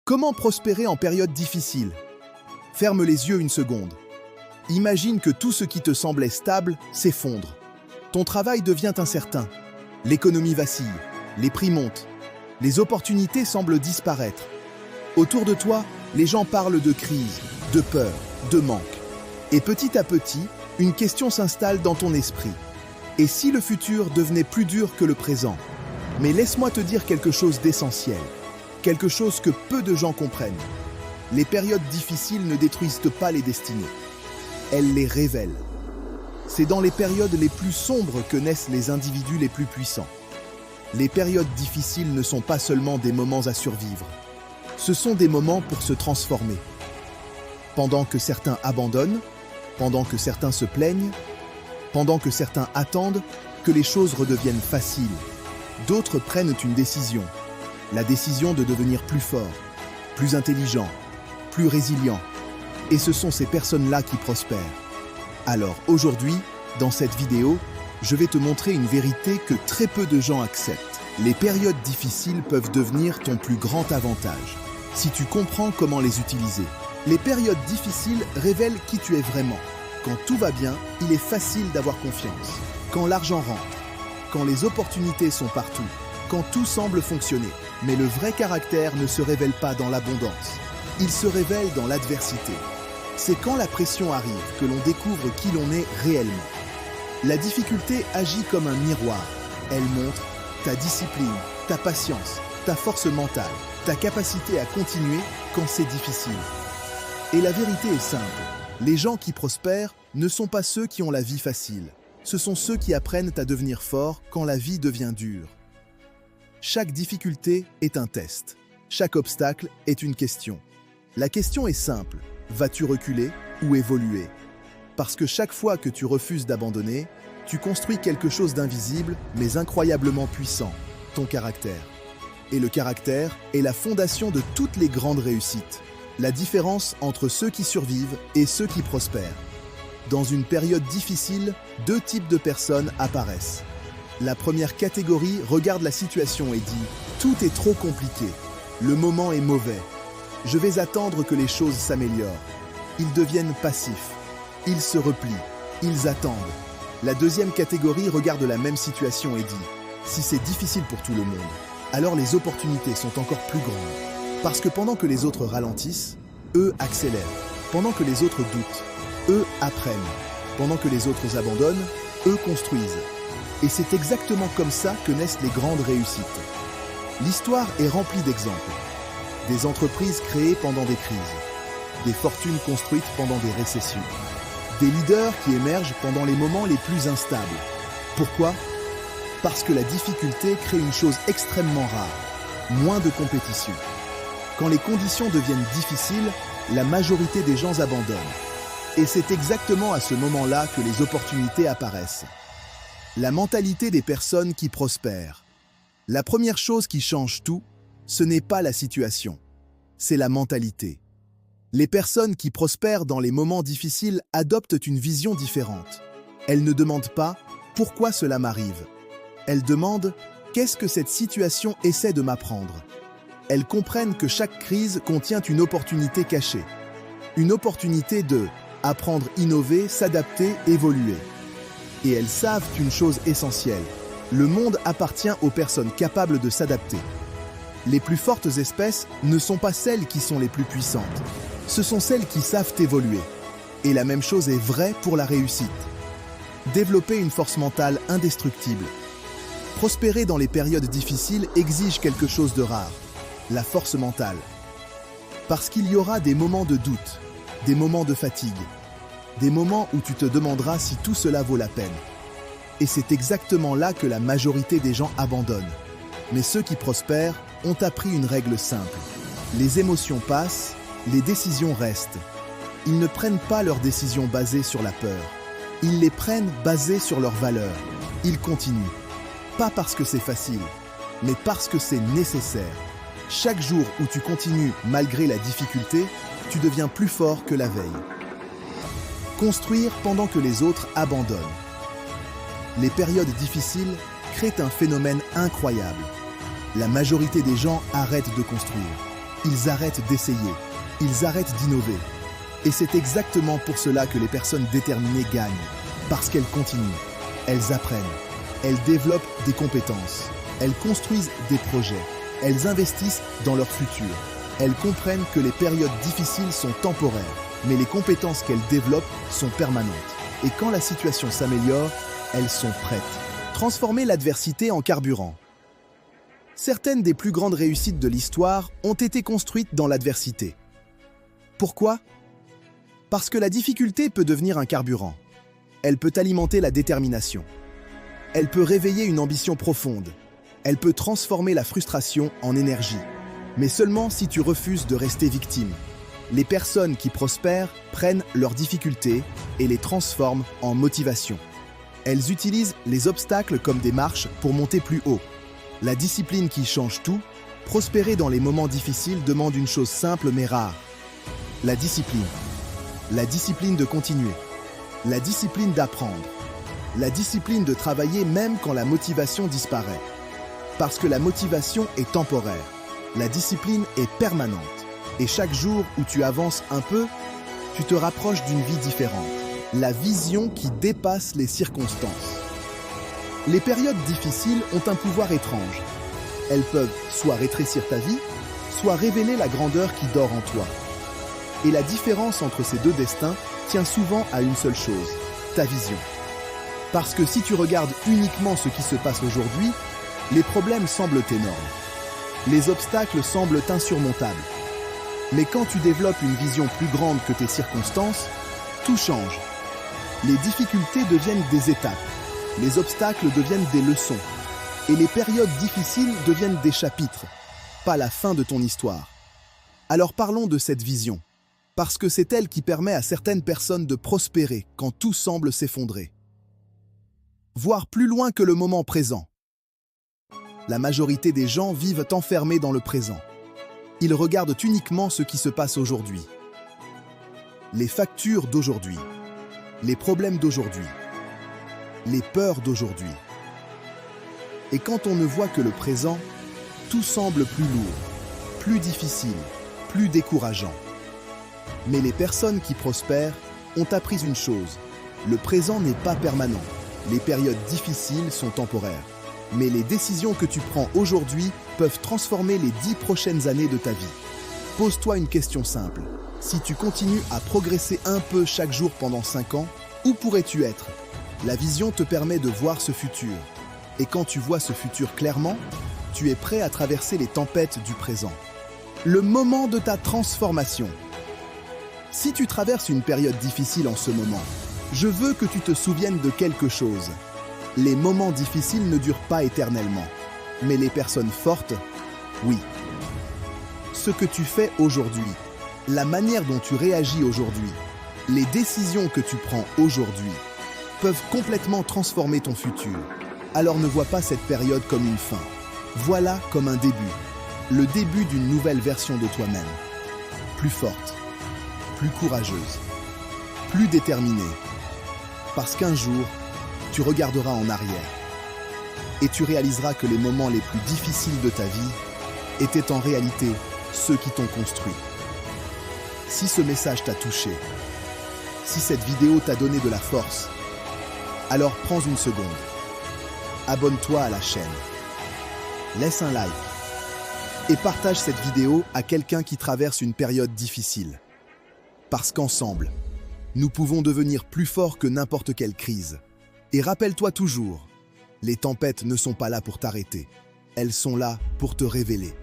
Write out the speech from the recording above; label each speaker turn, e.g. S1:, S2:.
S1: Comment prospérer en période difficile? Ferme les yeux une seconde. Imagine que tout ce qui te semblait stable s'effondre. Ton travail devient incertain. L'économie vacille. Les prix montent. Les opportunités semblent disparaître. Autour de toi, les gens parlent de crise, de peur, de manque. Et petit à petit, une question s'installe dans ton esprit. Et si le futur devenait plus dur que le présent? Mais laisse-moi te dire quelque chose d'essentiel. Quelque chose que peu de gens comprennent. Les périodes difficiles ne détruisent pas les destinées. Elles les révèlent. C'est dans les périodes les plus sombres que naissent les individus les plus puissants. Les périodes difficiles ne sont pas seulement des moments à survivre. Ce sont des moments pour se transformer. Pendant que certains abandonnent, pendant que certains se plaignent, pendant que certains attendent que les choses redeviennent faciles, d'autres prennent une décision. La décision de devenir plus fort, plus intelligent, plus résilient. Et ce sont ces personnes-là qui prospèrent. Alors aujourd'hui, dans cette vidéo, je vais te montrer une vérité que très peu de gens acceptent. Les périodes difficiles peuvent devenir ton plus grand avantage, si tu comprends comment les utiliser. Les périodes difficiles révèlent qui tu es vraiment. Quand tout va bien, il est facile d'avoir confiance. Quand l'argent rentre, quand les opportunités sont partout, quand tout semble fonctionner. Mais le vrai caractère ne se révèle pas dans l'abondance. Il se révèle dans l'adversité. C'est quand la pression arrive que l'on découvre qui l'on est réellement. La difficulté agit comme un miroir. Elle montre ta discipline, ta patience, ta force mentale, ta capacité à continuer quand c'est difficile. Et la vérité est simple. Les gens qui prospèrent ne sont pas ceux qui ont la vie facile. Ce sont ceux qui apprennent à devenir forts quand la vie devient dure. Chaque difficulté est un test. Chaque obstacle est une question. La question est simple. Vas-tu reculer ou évoluer? Parce que chaque fois que tu refuses d'abandonner, tu construis quelque chose d'invisible mais incroyablement puissant, ton caractère. Et le caractère est la fondation de toutes les grandes réussites. La différence entre ceux qui survivent et ceux qui prospèrent. Dans une période difficile, deux types de personnes apparaissent. La première catégorie regarde la situation et dit « Tout est trop compliqué. Le moment est mauvais. Je vais attendre que les choses s'améliorent. » Ils deviennent passifs. Ils se replient. Ils attendent. La deuxième catégorie regarde la même situation et dit « Si c'est difficile pour tout le monde, alors les opportunités sont encore plus grandes. Parce que pendant que les autres ralentissent, eux accélèrent. Pendant que les autres doutent, eux apprennent. Pendant que les autres abandonnent, eux construisent. » Et c'est exactement comme ça que naissent les grandes réussites. L'histoire est remplie d'exemples. Des entreprises créées pendant des crises. Des fortunes construites pendant des récessions. Des leaders qui émergent pendant les moments les plus instables. Pourquoi? Parce que la difficulté crée une chose extrêmement rare. Moins de compétition. Quand les conditions deviennent difficiles, la majorité des gens abandonnent. Et c'est exactement à ce moment-là que les opportunités apparaissent. La mentalité des personnes qui prospèrent. La première chose qui change tout, ce n'est pas la situation, c'est la mentalité. Les personnes qui prospèrent dans les moments difficiles adoptent une vision différente. Elles ne demandent pas « pourquoi cela m'arrive ?» Elles demandent « qu'est-ce que cette situation essaie de m'apprendre ?» Elles comprennent que chaque crise contient une opportunité cachée. Une opportunité de apprendre, innover, s'adapter, évoluer. Et elles savent une chose essentielle. Le monde appartient aux personnes capables de s'adapter. Les plus fortes espèces ne sont pas celles qui sont les plus puissantes. Ce sont celles qui savent évoluer. Et la même chose est vraie pour la réussite. Développer une force mentale indestructible. Prospérer dans les périodes difficiles exige quelque chose de rare. La force mentale. Parce qu'il y aura des moments de doute, des moments de fatigue, des moments où tu te demanderas si tout cela vaut la peine. Et c'est exactement là que la majorité des gens abandonnent. Mais ceux qui prospèrent ont appris une règle simple. Les émotions passent, les décisions restent. Ils ne prennent pas leurs décisions basées sur la peur. Ils les prennent basées sur leurs valeurs. Ils continuent. Pas parce que c'est facile, mais parce que c'est nécessaire. Chaque jour où tu continues malgré la difficulté, tu deviens plus fort que la veille. Construire pendant que les autres abandonnent. Les périodes difficiles créent un phénomène incroyable. La majorité des gens arrêtent de construire. Ils arrêtent d'essayer, ils arrêtent d'innover. Et c'est exactement pour cela que les personnes déterminées gagnent. Parce qu'elles continuent, elles apprennent, elles développent des compétences, elles construisent des projets, elles investissent dans leur futur. Elles comprennent que les périodes difficiles sont temporaires, mais les compétences qu'elles développent sont permanentes. Et quand la situation s'améliore, elles sont prêtes. Transformer l'adversité en carburant. Certaines des plus grandes réussites de l'histoire ont été construites dans l'adversité. Pourquoi ? Parce que la difficulté peut devenir un carburant. Elle peut alimenter la détermination. Elle peut réveiller une ambition profonde. Elle peut transformer la frustration en énergie. Mais seulement si tu refuses de rester victime. Les personnes qui prospèrent prennent leurs difficultés et les transforment en motivation. Elles utilisent les obstacles comme des marches pour monter plus haut. La discipline qui change tout, prospérer dans les moments difficiles demande une chose simple mais rare. La discipline. La discipline de continuer. La discipline d'apprendre. La discipline de travailler même quand la motivation disparaît. Parce que la motivation est temporaire. La discipline est permanente. Et chaque jour où tu avances un peu, tu te rapproches d'une vie différente. La vision qui dépasse les circonstances. Les périodes difficiles ont un pouvoir étrange. Elles peuvent soit rétrécir ta vie, soit révéler la grandeur qui dort en toi. Et la différence entre ces deux destins tient souvent à une seule chose, ta vision. Parce que si tu regardes uniquement ce qui se passe aujourd'hui, les problèmes semblent énormes. Les obstacles semblent insurmontables. Mais quand tu développes une vision plus grande que tes circonstances, tout change. Les difficultés deviennent des étapes, les obstacles deviennent des leçons, et les périodes difficiles deviennent des chapitres, pas la fin de ton histoire. Alors parlons de cette vision, parce que c'est elle qui permet à certaines personnes de prospérer quand tout semble s'effondrer. Voir plus loin que le moment présent. La majorité des gens vivent enfermés dans le présent. Ils regardent uniquement ce qui se passe aujourd'hui. Les factures d'aujourd'hui, les problèmes d'aujourd'hui, les peurs d'aujourd'hui. Et quand on ne voit que le présent, tout semble plus lourd, plus difficile, plus décourageant. Mais les personnes qui prospèrent ont appris une chose, le présent n'est pas permanent. Les périodes difficiles sont temporaires. Mais les décisions que tu prends aujourd'hui peuvent transformer les 10 prochaines années de ta vie. Pose-toi une question simple. Si tu continues à progresser un peu chaque jour pendant 5 ans, où pourrais-tu être ? La vision te permet de voir ce futur. Et quand tu vois ce futur clairement, tu es prêt à traverser les tempêtes du présent. Le moment de ta transformation. Si tu traverses une période difficile en ce moment, je veux que tu te souviennes de quelque chose. Les moments difficiles ne durent pas éternellement, mais les personnes fortes, oui. Ce que tu fais aujourd'hui, la manière dont tu réagis aujourd'hui, les décisions que tu prends aujourd'hui, peuvent complètement transformer ton futur. Alors ne vois pas cette période comme une fin. Voilà comme un début. Le début d'une nouvelle version de toi-même. Plus forte, plus courageuse, plus déterminée. Parce qu'un jour, tu regarderas en arrière et tu réaliseras que les moments les plus difficiles de ta vie étaient en réalité ceux qui t'ont construit. Si ce message t'a touché, si cette vidéo t'a donné de la force, alors prends une seconde. Abonne-toi à la chaîne. Laisse un like et partage cette vidéo à quelqu'un qui traverse une période difficile. Parce qu'ensemble, nous pouvons devenir plus forts que n'importe quelle crise. Et rappelle-toi toujours, les tempêtes ne sont pas là pour t'arrêter. Elles sont là pour te révéler.